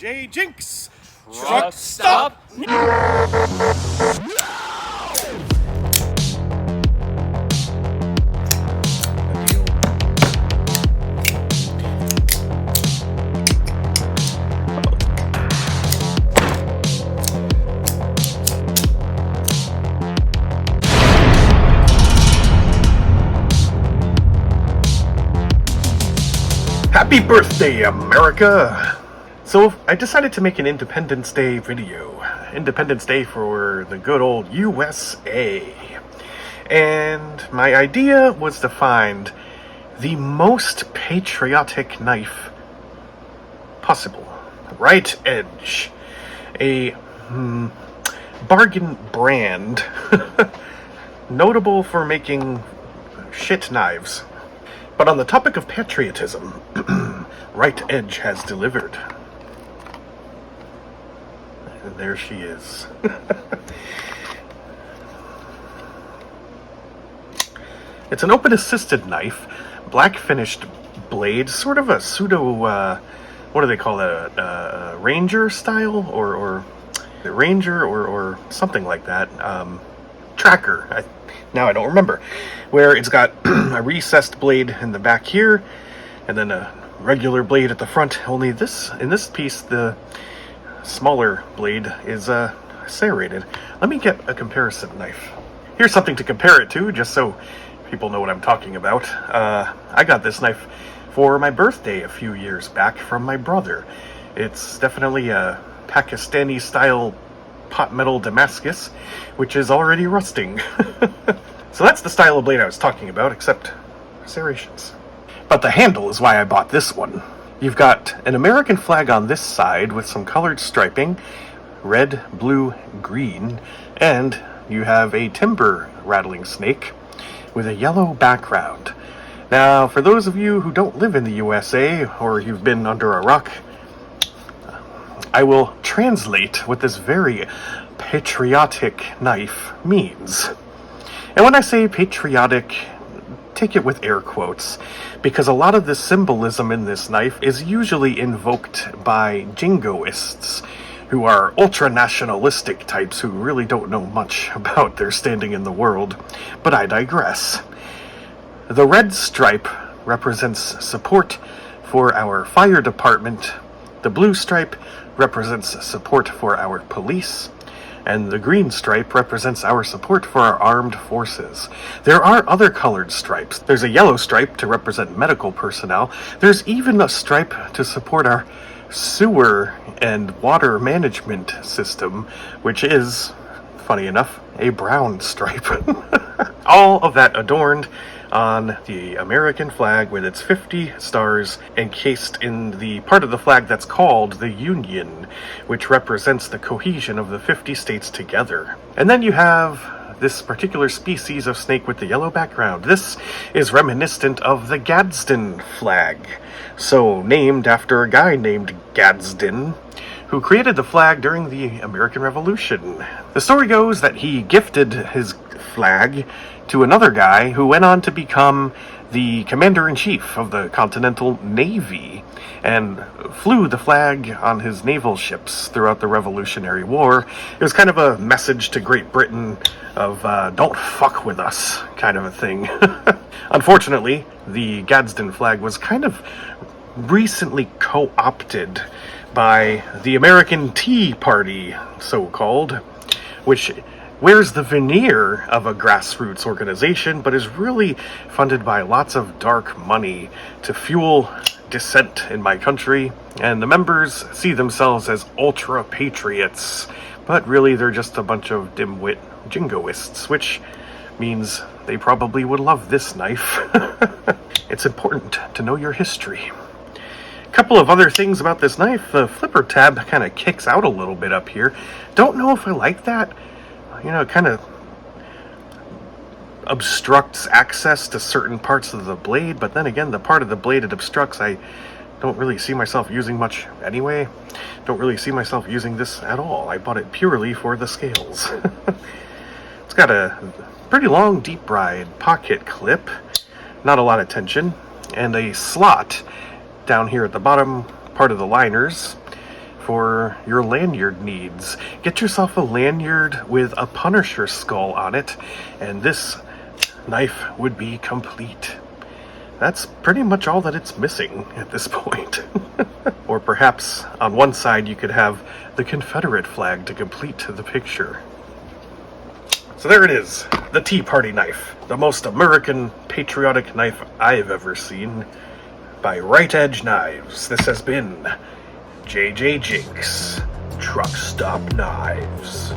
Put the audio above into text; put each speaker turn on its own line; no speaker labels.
J Jinx!
Truck stop!
Happy birthday, America! So, I decided to make an Independence Day video. Independence Day for the good old USA. And my idea was to find the most patriotic knife possible. Rite Edge. A bargain brand. Notable for making shit knives. But on the topic of patriotism, Rite Edge has delivered. And there she is. It's an open-assisted knife, black finished blade, sort of a pseudo, what do they call it, ranger style, or ranger, or something like that, tracker, now I don't remember, where it's got a recessed blade in the back here, and then a regular blade at the front, only in this piece, the smaller blade is serrated. Let me get a comparison knife. Here's something to compare it to, just so people know what I'm talking about. I got this knife for my birthday a few years back from my brother. It's definitely a Pakistani-style pot metal Damascus, which is already rusting. So that's the style of blade I was talking about, except serrations. But the handle is why I bought this one. You've got an American flag on this side with some colored striping, red, blue, green, and you have a timber rattling snake with a yellow background. Now, for those of you who don't live in the USA, or you've been under a rock, I will translate what this very patriotic knife means. And when I say patriotic, take it with air quotes, because a lot of the symbolism in this knife is usually invoked by jingoists, who are ultra-nationalistic types who really don't know much about their standing in the world. But I digress. The red stripe represents support for our fire department, the blue stripe represents support for our police, and the green stripe represents our support for our armed forces. There are other colored stripes. There's a yellow stripe to represent medical personnel. There's even a stripe to support our sewer and water management system, which is, funny enough, a brown stripe. All of that adorned on the American flag with its 50 stars encased in the part of the flag that's called the Union, which represents the cohesion of the 50 states together. And then you have this particular species of snake with the yellow background. This is reminiscent of the Gadsden flag, so named after a guy named Gadsden, who created the flag during the American Revolution. The story goes that he gifted his flag to another guy who went on to become the commander-in-chief of the Continental Navy and flew the flag on his naval ships throughout the Revolutionary War. It was kind of a message to Great Britain of don't fuck with us kind of a thing. Unfortunately, the Gadsden flag was kind of recently co-opted by the American Tea Party, so-called, which wears the veneer of a grassroots organization, but is really funded by lots of dark money to fuel dissent in my country, and the members see themselves as ultra-patriots, but really they're just a bunch of dimwit jingoists, which means they probably would love this knife. It's important to know your history. A couple of other things about this knife. The flipper tab kind of kicks out a little bit up here. Don't know if I like that. You know, it kind of obstructs access to certain parts of the blade, but then again, the part of the blade it obstructs, I don't really see myself using much anyway. Don't really see myself using this at all. I bought it purely for the scales. It's got a pretty long deep ride pocket clip, not a lot of tension, and a slot down here at the bottom part of the liners for your lanyard needs. Get yourself a lanyard with a Punisher skull on it, and this knife would be complete. That's pretty much all that it's missing at this point. Or perhaps on one side you could have the Confederate flag to complete the picture. So there it is, the Tea Party knife, the most American patriotic knife I've ever seen, by Rite Edge Knives. This has been JJ Jinx, Truck Stop Knives.